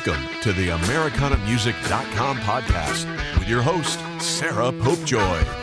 Welcome to the AmericanaMusic.com podcast with your host, Sarah Popejoy.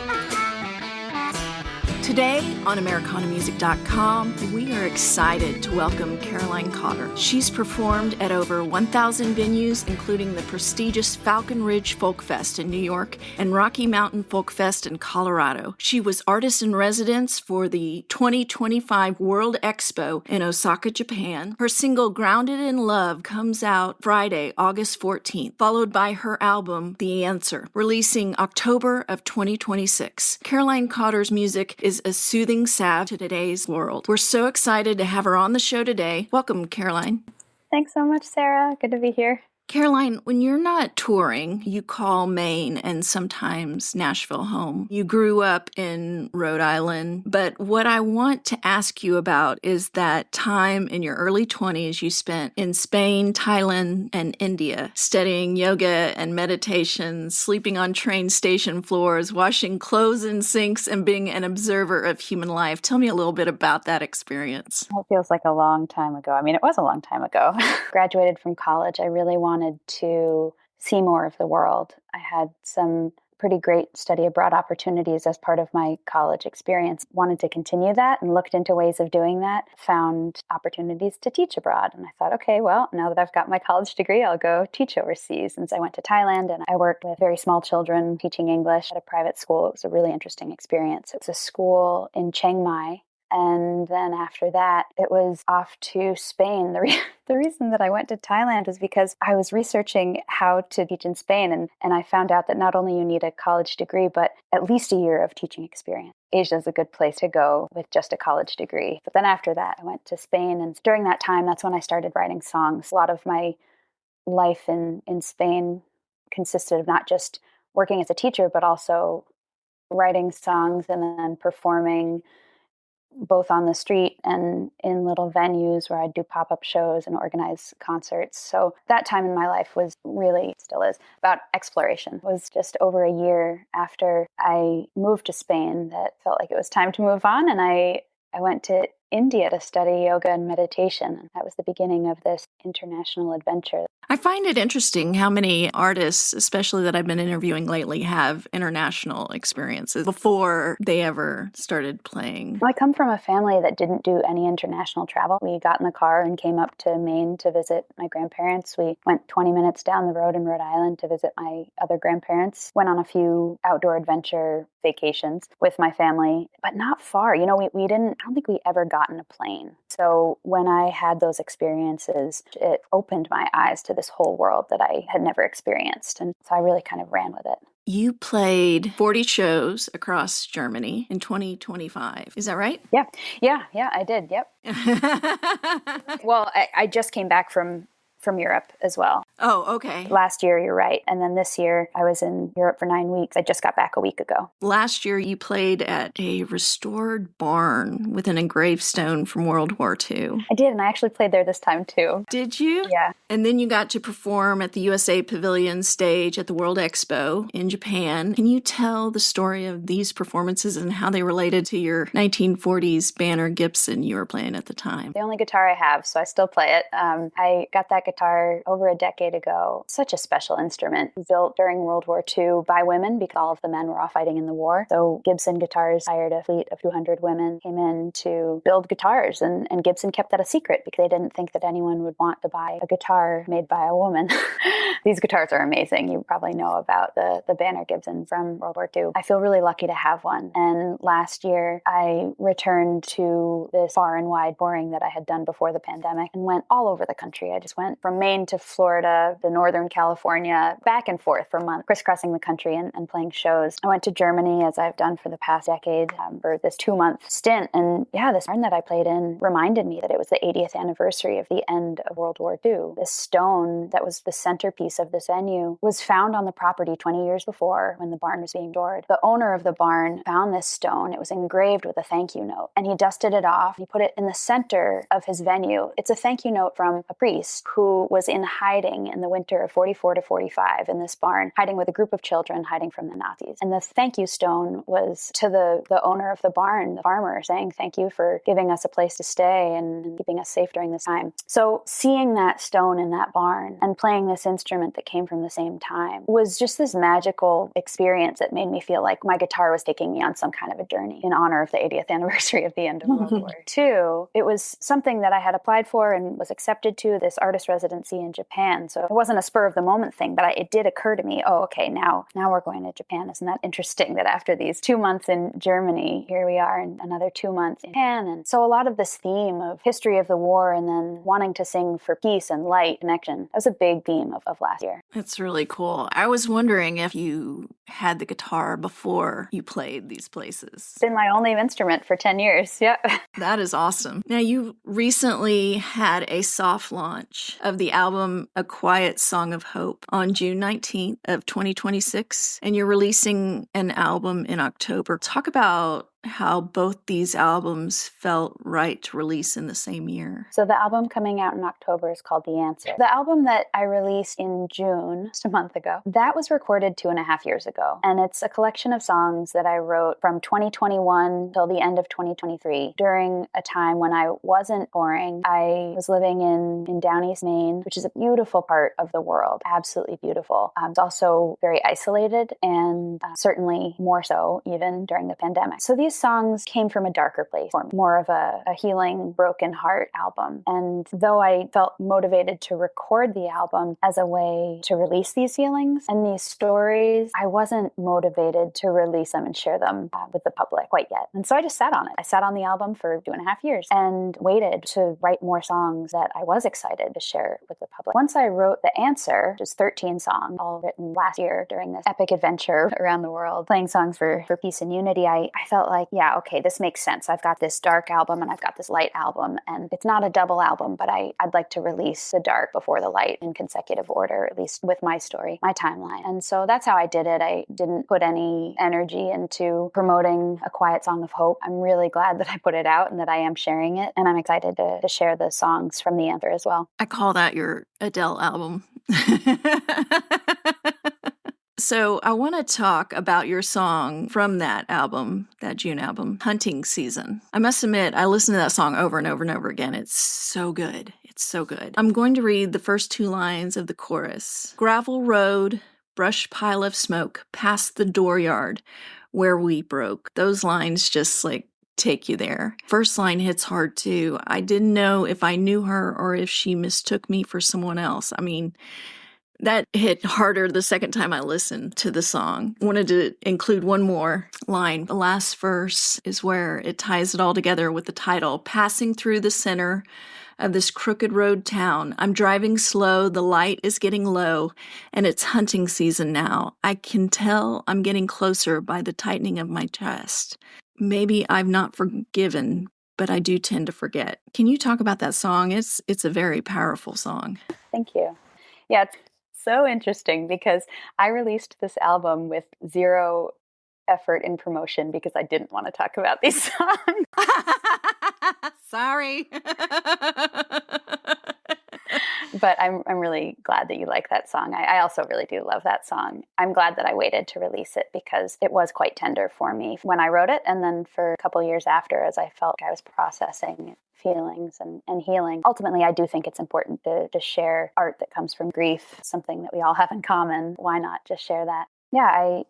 Today on AmericanaMusic.com, we are excited to welcome Caroline Cotter. She's performed at over 1,000 venues, including the prestigious Falcon Ridge Folk Fest in New York and Rocky Mountain Folk Fest in Colorado. She was artist in residence for the 2025 World Expo in Osaka, Japan. Her single Grounded in Love comes out Friday, August 14th, followed by her album, The Answer, releasing October of 2026. Caroline Cotter's music is a soothing salve to today's world. We're so excited to have her on the show today. Welcome, Caroline. Thanks so much, Sarah. Good to be here. Caroline, when you're not touring, you call Maine and sometimes Nashville home. You grew up in Rhode Island, but what I want to ask you about is that time in your early 20s you spent in Spain, Thailand, and India, studying yoga and meditation, sleeping on train station floors, washing clothes in sinks, and being an observer of human life. Tell me a little bit about that experience. It feels like a long time ago. I mean, it was a long time ago. Graduated from college. I really wanted to see more of the world. I had some pretty great study abroad opportunities as part of my college experience. Wanted to continue that and looked into ways of doing that. Found opportunities to teach abroad. And I thought, okay, well, now that I've got my college degree, I'll go teach overseas. And so I went to Thailand and I worked with very small children teaching English at a private school. It was a really interesting experience. It was a school in Chiang Mai. And then after that, it was off to Spain. The reason that I went to Thailand was because I was researching how to teach in Spain. And I found out that not only you need a college degree, but at least a year of teaching experience. Asia is a good place to go with just a college degree. But then after that, I went to Spain. And during that time, that's when I started writing songs. A lot of my life in Spain consisted of not just working as a teacher, but also writing songs and then performing both on the street and in little venues where I'd do pop-up shows and organize concerts. So that time in my life was really, still is, about exploration. It was just over a year after I moved to Spain that felt like it was time to move on. And I went to India to study yoga and meditation. And that was the beginning of this international adventure. I find it interesting how many artists, especially that I've been interviewing lately, have international experiences before they ever started playing. I come from a family that didn't do any international travel. We got in the car and came up to Maine to visit my grandparents. We went 20 minutes down the road in Rhode Island to visit my other grandparents. Went on a few outdoor adventure vacations with my family, but not far. You know, we didn't, I don't think we ever got in a plane. So when I had those experiences, it opened my eyes to this whole world that I had never experienced. And so I really kind of ran with it. You played 40 shows across Germany in 2025. Is that right? Yeah, I did. Yep. Well, I just came back from Europe as well. Oh, okay. Last year, you're right. And then this year, I was in Europe for 9 weeks. I just got back a week ago. Last year, you played at a restored barn with an engraved stone from World War II. I did, and I actually played there this time, too. Did you? Yeah. And then you got to perform at the USA Pavilion stage at the World Expo in Japan. Can you tell the story of these performances and how they related to your 1940s Banner Gibson you were playing at the time? The only guitar I have, so I still play it. I got that guitar over a decade ago. Such a special instrument, built during World War II by women because all of the men were off fighting in the war. So Gibson Guitars hired a fleet of 200 women, came in to build guitars, and Gibson kept that a secret because they didn't think that anyone would want to buy a guitar made by a woman. These guitars are amazing. You probably know about the Banner Gibson from World War II. I feel really lucky to have one. And last year, I returned to this far and wide touring that I had done before the pandemic and went all over the country. I just went from Maine to Florida to Northern California, back and forth for months, crisscrossing the country and playing shows. I went to Germany, as I've done for the past decade, for this 2-month stint. And yeah, this barn that I played in reminded me that it was the 80th anniversary of the end of World War II. This stone that was the centerpiece of this venue was found on the property 20 years before when the barn was being stored. The owner of the barn found this stone. It was engraved with a thank you note, and he dusted it off. He put it in the center of his venue. It's a thank you note from a priest who who was in hiding in the winter of 44 to 45 in this barn, hiding with a group of children, hiding from the Nazis. And the thank you stone was to the owner of the barn, the farmer, saying thank you for giving us a place to stay and keeping us safe during this time. So seeing that stone in that barn and playing this instrument that came from the same time was just this magical experience that made me feel like my guitar was taking me on some kind of a journey in honor of the 80th anniversary of the end of World War II. It was something that I had applied for and was accepted to, this artist residency in Japan. So it wasn't a spur of the moment thing, but it did occur to me, oh, okay, now we're going to Japan. Isn't that interesting that after these 2 months in Germany, here we are in another 2 months in Japan? And so a lot of this theme of history of the war and then wanting to sing for peace and light, connection, that was a big theme of last year. That's really cool. I was wondering if you had the guitar before you played these places. It's been my only instrument for 10 years. Yeah. That is awesome. Now, you recently had a soft launch of the album A Quiet Song of Hope on June 19th of 2026, and you're releasing an album in October. Talk about how both these albums felt right to release in the same year. So the album coming out in October is called The Answer. The album that I released in June, just a month ago, that was recorded 2.5 years ago. And it's a collection of songs that I wrote from 2021 till the end of 2023 during a time when I wasn't touring. I was living in Down East, Maine, which is a beautiful part of the world, absolutely beautiful. It's also very isolated and certainly more so even during the pandemic. So these songs came from a darker place for me, more of a healing, broken heart album. And though I felt motivated to record the album as a way to release these feelings and these stories, I wasn't motivated to release them and share them with the public quite yet. And so I just sat on it. I sat on the album for 2.5 years and waited to write more songs that I was excited to share with the public. Once I wrote The Answer, which is 13 songs, all written last year during this epic adventure around the world, playing songs for peace and unity, I felt like, yeah, okay, this makes sense. I've got this dark album and I've got this light album, and it's not a double album, but I'd like to release the dark before the light in consecutive order, at least with my story, my timeline. And so that's how I did it. I didn't put any energy into promoting A Quiet Song of Hope. I'm really glad that I put it out and that I am sharing it, and I'm excited to share the songs from The Answer as well. I call that your Adele album. So I want to talk about your song from that album, that June album, Hunting Season. I must admit, I listened to that song over and over and over again. It's so good. It's so good. I'm going to read the first 2 lines of the chorus. Gravel road, brush pile of smoke, past the dooryard where we broke. Those lines just take you there. First line hits hard too. I didn't know if I knew her or if she mistook me for someone else. I mean, that hit harder the second time I listened to the song. I wanted to include one more line. The last verse is where it ties it all together with the title, Passing Through the Center of This Crooked Road Town. I'm driving slow, the light is getting low, and it's hunting season now. I can tell I'm getting closer by the tightening of my chest. Maybe I've not forgiven, but I do tend to forget. Can you talk about that song? It's a very powerful song. Thank you. Yeah, it's so interesting because I released this album with 0 effort in promotion because I didn't want to talk about these songs. Sorry. But I'm really glad that you like that song. I also really do love that song. I'm glad that I waited to release it because it was quite tender for me when I wrote it, and then for a couple years after as I felt I was processing feelings and healing. Ultimately, I do think it's important to share art that comes from grief, something that we all have in common. Why not just share that? Yeah, I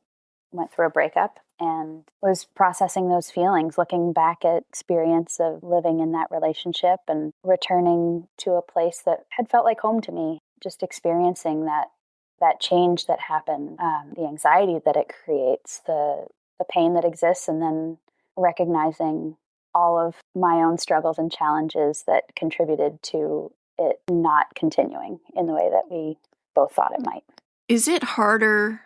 went through a breakup and was processing those feelings, looking back at experience of living in that relationship and returning to a place that had felt like home to me, just experiencing that change that happened, the anxiety that it creates, the pain that exists, and then recognizing all of my own struggles and challenges that contributed to it not continuing in the way that we both thought it might. Is it harder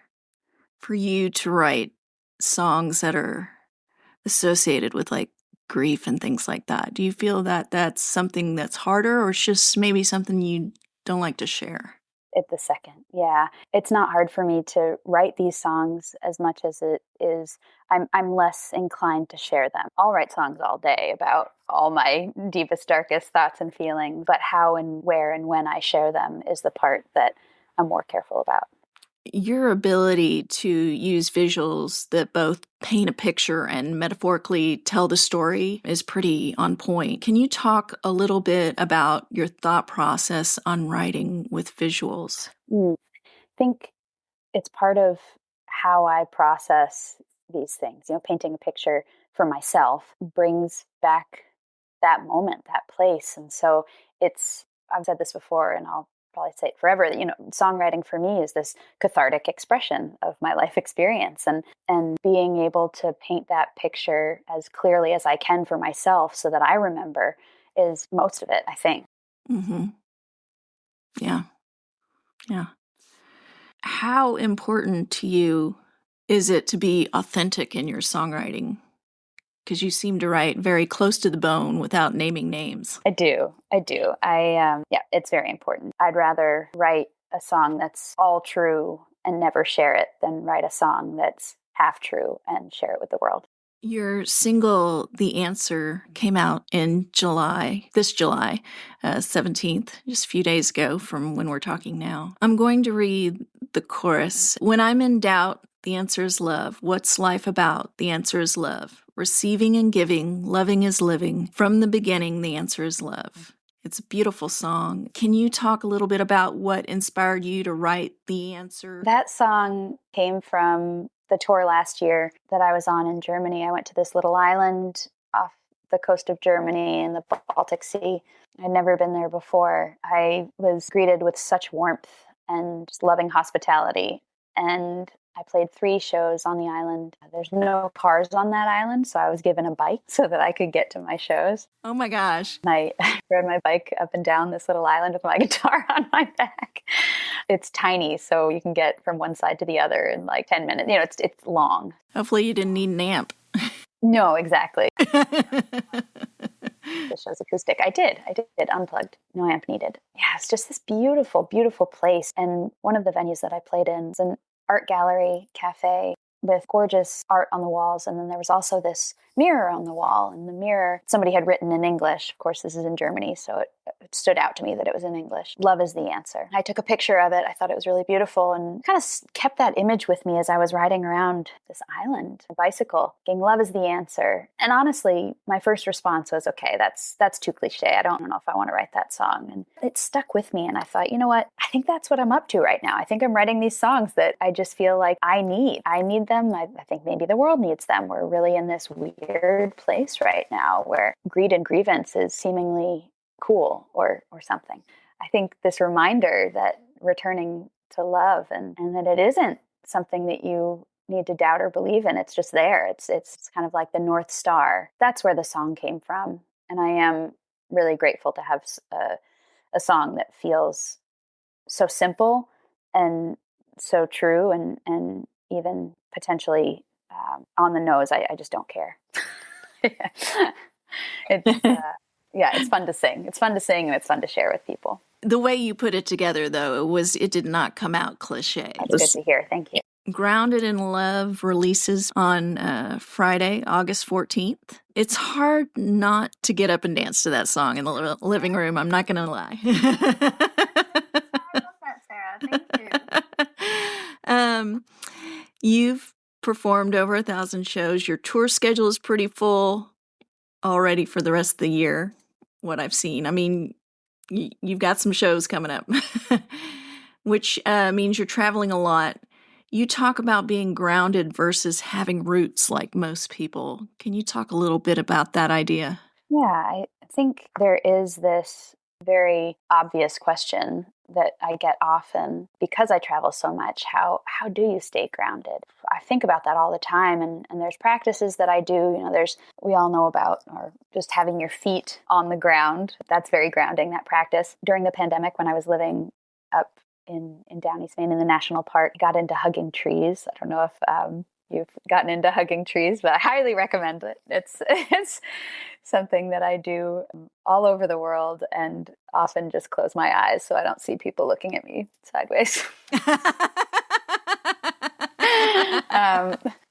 for you to write songs that are associated with grief and things like that? Do you feel that that's something that's harder, or it's just maybe something you don't like to share? It's the second. Yeah. It's not hard for me to write these songs as much as it is. I'm less inclined to share them. I'll write songs all day about all my deepest, darkest thoughts and feelings, but how and where and when I share them is the part that I'm more careful about. Your ability to use visuals that both paint a picture and metaphorically tell the story is pretty on point. Can you talk a little bit about your thought process on writing with visuals? I think it's part of how I process these things. Painting a picture for myself brings back that moment, that place. And so I've said this before and I'll probably say it forever, that, songwriting for me is this cathartic expression of my life experience, and being able to paint that picture as clearly as I can for myself so that I remember is most of it, I think. Mm-hmm. Yeah. Yeah. How important to you is it to be authentic in your songwriting? Because you seem to write very close to the bone without naming names. I do. Yeah, it's very important. I'd rather write a song that's all true and never share it than write a song that's half true and share it with the world. Your single, The Answer, came out in this July 17th, just a few days ago from when we're talking now. I'm going to read the chorus. When I'm in doubt, the answer is love. What's life about? The answer is love. Receiving and giving, loving is living. From the beginning, the answer is love. It's a beautiful song. Can you talk a little bit about what inspired you to write The Answer? That song came from the tour last year that I was on in Germany. I went to this little island off the coast of Germany in the Baltic Sea. I'd never been there before. I was greeted with such warmth and just loving hospitality. And I played 3 shows on the island. There's no cars on that island, so I was given a bike so that I could get to my shows. Oh my gosh. And I rode my bike up and down this little island with my guitar on my back. It's tiny, so you can get from one side to the other in like 10 minutes. It's long. Hopefully you didn't need an amp. No, exactly. The show's acoustic. I did unplugged. No amp needed. Yeah, it's just this beautiful, beautiful place. And one of the venues that I played in is an art gallery cafe with gorgeous art on the walls. And then there was also this mirror on the wall. And the mirror, somebody had written in English. Of course, this is in Germany, so it stood out to me that it was in English. Love is the answer. I took a picture of it. I thought it was really beautiful and kind of kept that image with me as I was riding around this island, a bicycle, saying love is the answer. And honestly, my first response was, okay, that's too cliche. I don't know if I want to write that song. And it stuck with me. And I thought, you know what? I think that's what I'm up to right now. I think I'm writing these songs that I just feel like I need them. I think maybe the world needs them. We're really in this weird place right now where greed and grievance is seemingly cool or something. I think this reminder that returning to love and that it isn't something that you need to doubt or believe in. It's just there. It's kind of like the North Star. That's where the song came from. And I am really grateful to have a song that feels so simple and so true and even potentially on the nose. I just don't care. It's fun to sing. It's fun to sing and it's fun to share with people. The way you put it together, though, it did not come out cliche. That's good to hear. Thank you. Grounded in Love releases on Friday, August 14th. It's hard not to get up and dance to that song in the living room. I'm not going to lie. I love that, Sarah. Thank you. You've performed over 1,000 shows. Your tour schedule is pretty full already for the rest of the year, what I've seen. I mean, you've got some shows coming up, which means you're traveling a lot. You talk about being grounded versus having roots like most people. Can you talk a little bit about that idea? Yeah, I think there is this very obvious question that I get often because I travel so much. How do you stay grounded? I think about that all the time, and there's practices that I do. We all know about, or just having your feet on the ground. That's very grounding, that practice. During the pandemic, when I was living up in down East Maine in the national park, I got into hugging trees. I don't know if you've gotten into hugging trees, but I highly recommend it. It's something that I do all over the world and often just close my eyes so I don't see people looking at me sideways.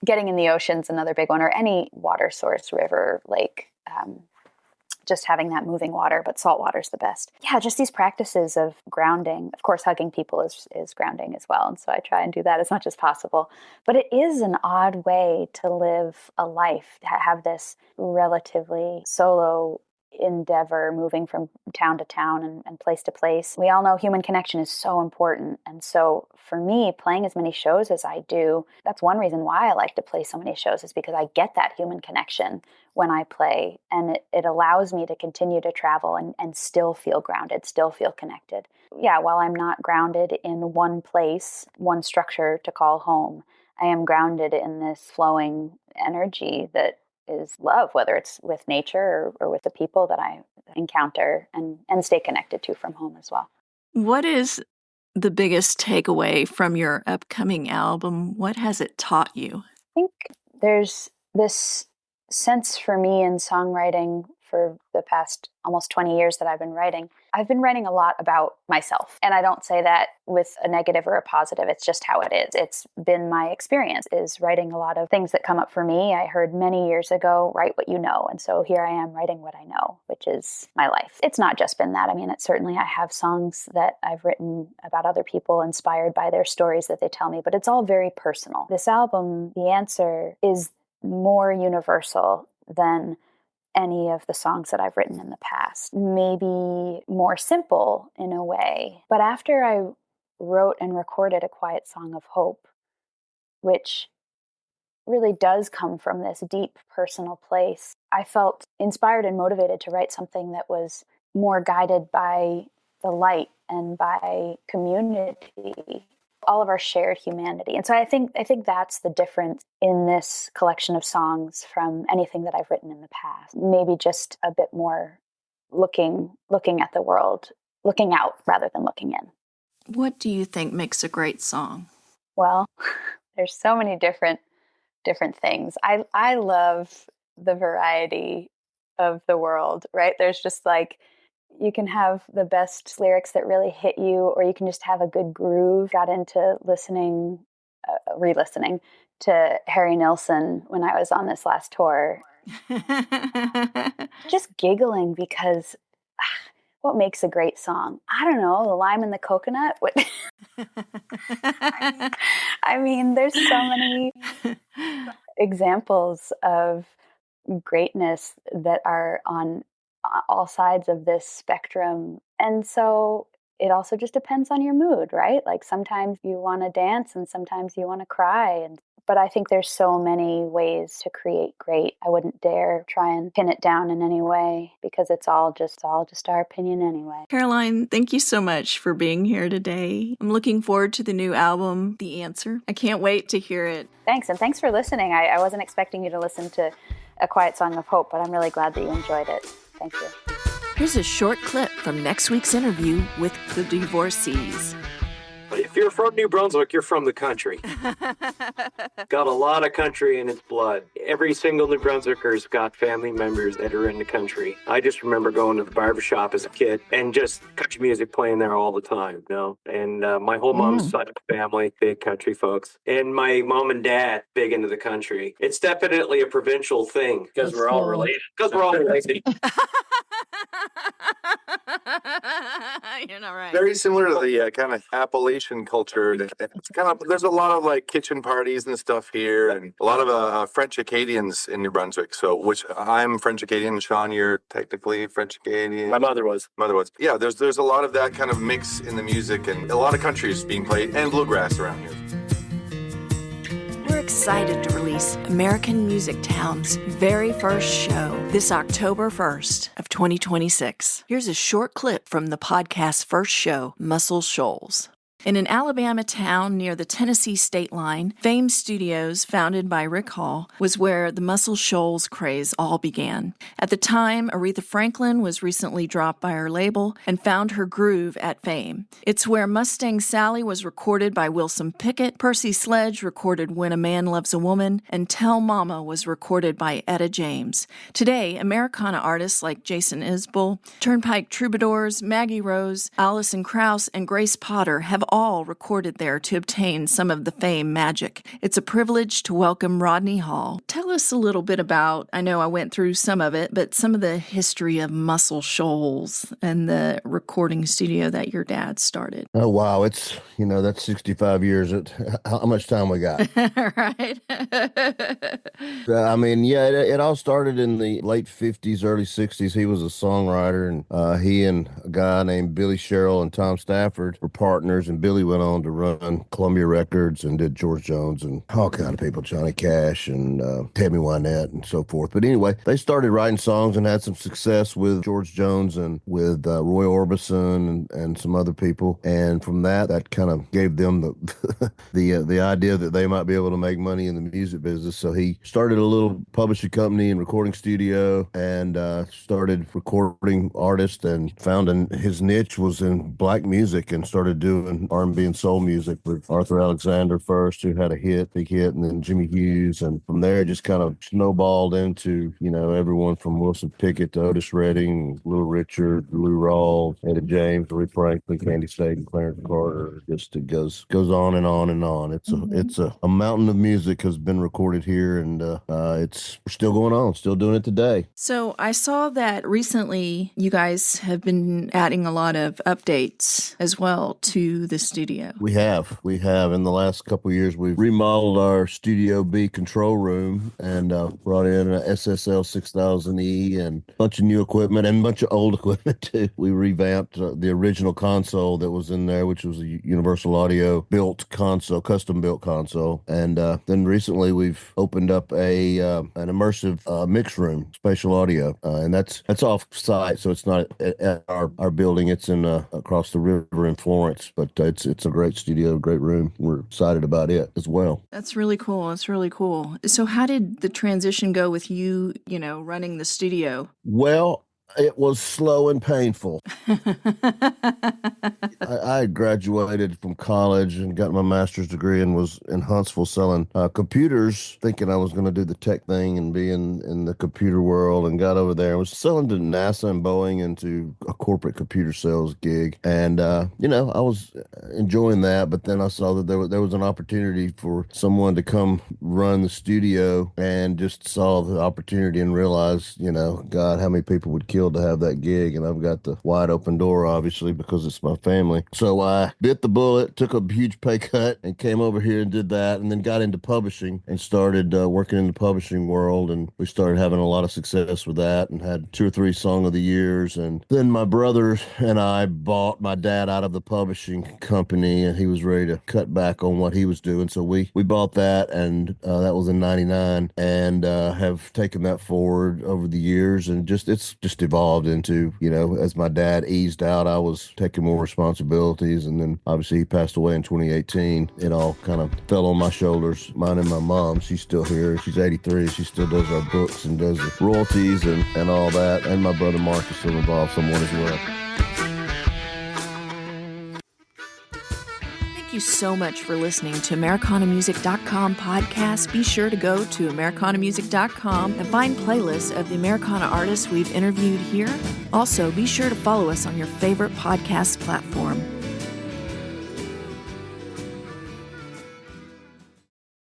Getting in the ocean's another big one, or any water source, river, lake, just having that moving water, but salt water is the best. Yeah, just these practices of grounding. Of course, hugging people is grounding as well. And so I try and do that as much as possible. But it is an odd way to live a life, to have this relatively solo endeavor, moving from town to town and place to place. We all know human connection is so important. And so for me, playing as many shows as I do, that's one reason why I like to play so many shows, is because I get that human connection when I play. And it allows me to continue to travel and still feel grounded, still feel connected. Yeah, while I'm not grounded in one place, one structure to call home, I am grounded in this flowing energy that is love, whether it's with nature or with the people that I encounter and stay connected to from home as well. What is the biggest takeaway from your upcoming album? What has it taught you? I think there's this sense for me in songwriting for the past almost 20 years that I've been writing a lot about myself. And I don't say that with a negative or a positive. It's just how it is. It's been my experience, is writing a lot of things that come up for me. I heard many years ago, write what you know. And so here I am writing what I know, which is my life. It's not just been that. I mean, I have songs that I've written about other people, inspired by their stories that they tell me, but it's all very personal. This album, The Answer, is more universal than any of the songs that I've written in the past. Maybe more simple in a way. But after I wrote and recorded A Quiet Song of Hope, which really does come from this deep personal place, I felt inspired and motivated to write something that was more guided by the light and by community, all of our shared humanity. And so I think that's the difference in this collection of songs from anything that I've written in the past. Maybe just a bit more looking at the world, looking out rather than looking in. What do you think makes a great song? Well, there's so many different things. I love the variety of the world, right? There's just like, you can have the best lyrics that really hit you, or you can just have a good groove. Got into re-listening to Harry Nilsson when I was on this last tour. Just giggling because what makes a great song? I don't know, the lime and the coconut. I mean, there's so many examples of greatness that are on all sides of this spectrum. And so it also just depends on your mood, right? Like sometimes you want to dance and sometimes you want to cry. But I think there's so many ways to create great. I wouldn't dare try and pin it down in any way, because it's all just our opinion anyway. Caroline, thank you so much for being here today. I'm looking forward to the new album, The Answer. I can't wait to hear it. Thanks, and thanks for listening. I wasn't expecting you to listen to A Quiet Song of Hope, but I'm really glad that you enjoyed it. Thank you. Here's a short clip from next week's interview with the Divorcees. If you're from New Brunswick, you're from the country. Got a lot of country in its blood. Every single New Brunswicker's got family members that are in the country. I just remember going to the barbershop as a kid and just country music playing there all the time, you know? And my whole mom's side of the family, big country folks. And my mom and dad, big into the country. It's definitely a provincial thing because we're all related. You're not right. Very similar to the kind of Appalachian culture. It's kind of, there's a lot of like kitchen parties and stuff here, and a lot of French Acadians in New Brunswick. So, which I'm French Acadian. Sean, you're technically French Acadian. My mother was. Yeah, there's a lot of that kind of mix in the music, and a lot of countries being played and bluegrass around here. We're excited to release American Music Town's very first show this October 1st of 2026. Here's a short clip from the podcast's first show, Muscle Shoals. In an Alabama town near the Tennessee state line, Fame Studios, founded by Rick Hall, was where the Muscle Shoals craze all began. At the time, Aretha Franklin was recently dropped by her label and found her groove at Fame. It's where Mustang Sally was recorded by Wilson Pickett, Percy Sledge recorded When a Man Loves a Woman, and Tell Mama was recorded by Etta James. Today, Americana artists like Jason Isbell, Turnpike Troubadours, Maggie Rose, Alison Krauss, and Grace Potter have all recorded there to obtain some of the Fame magic. It's a privilege to welcome Rodney Hall. Tell us a little bit about, I know I went through some of it, but some of the history of Muscle Shoals and the recording studio that your dad started. Oh, wow. It's, that's 65 years. How much time we got? Right. It all started in the late 50s, early 60s. He was a songwriter, and he and a guy named Billy Sherrill and Tom Stafford were partners, and Billy went on to run Columbia Records and did George Jones and all kind of people, Johnny Cash and Tammy Wynette and so forth. But anyway, they started writing songs and had some success with George Jones and with Roy Orbison and some other people. And from that kind of gave them the idea that they might be able to make money in the music business. So he started a little publishing company and recording studio and started recording artists and found his niche was in black music and started doing R&B and soul music with Arthur Alexander first, who had a big hit, and then Jimmy Hughes. And from there, it just kind of snowballed into, everyone from Wilson Pickett to Otis Redding, Little Richard, Lou Rawls, Etta James, Aretha Franklin, Candy State, and Clarence Carter. Just it goes on and on and on. It's a mountain of music has been recorded here, and it's still going on, still doing it today. So I saw that recently you guys have been adding a lot of updates as well to the studio. We have. In the last couple of years, we've remodeled our Studio B control room and brought in an SSL 6000E and a bunch of new equipment and a bunch of old equipment too. We revamped the original console that was in there, which was a Universal Audio built console, custom built console. And then recently we've opened up an immersive mix room, spatial audio, and that's off site, so it's not at our building. It's in across the river in Florence, but it's a great studio, great room. We're excited about it as well. That's really cool. So how did the transition go with you, running the studio? Well, it was slow and painful. I graduated from college and got my master's degree and was in Huntsville selling computers, thinking I was going to do the tech thing and be in the computer world, and got over there. I was selling to NASA and Boeing and to a corporate computer sales gig. And, I was enjoying that, but then I saw that there was an opportunity for someone to come run the studio, and just saw the opportunity and realized, God, how many people would kill to have that gig. And I've got the wide open door, obviously, because it's my family. So I bit the bullet, took a huge pay cut, and came over here and did that, and then got into publishing and started working in the publishing world. And we started having a lot of success with that and had 2 or 3 Song of the Years. And then my brother and I bought my dad out of the publishing company, and he was ready to cut back on what he was doing. So we bought that, and that was in 99, and have taken that forward over the years. And it's just evolved into, as my dad eased out, I was taking more responsibilities. And then obviously he passed away in 2018. It all kind of fell on my shoulders, mine and my mom. She's still here. She's 83. She still does our books and does the royalties and all that. And my brother Mark is still involved somewhat as well. Thank you so much for listening to AmericanaMusic.com podcast. Be sure to go to AmericanaMusic.com and find playlists of the Americana artists we've interviewed here. Also, be sure to follow us on your favorite podcast platform.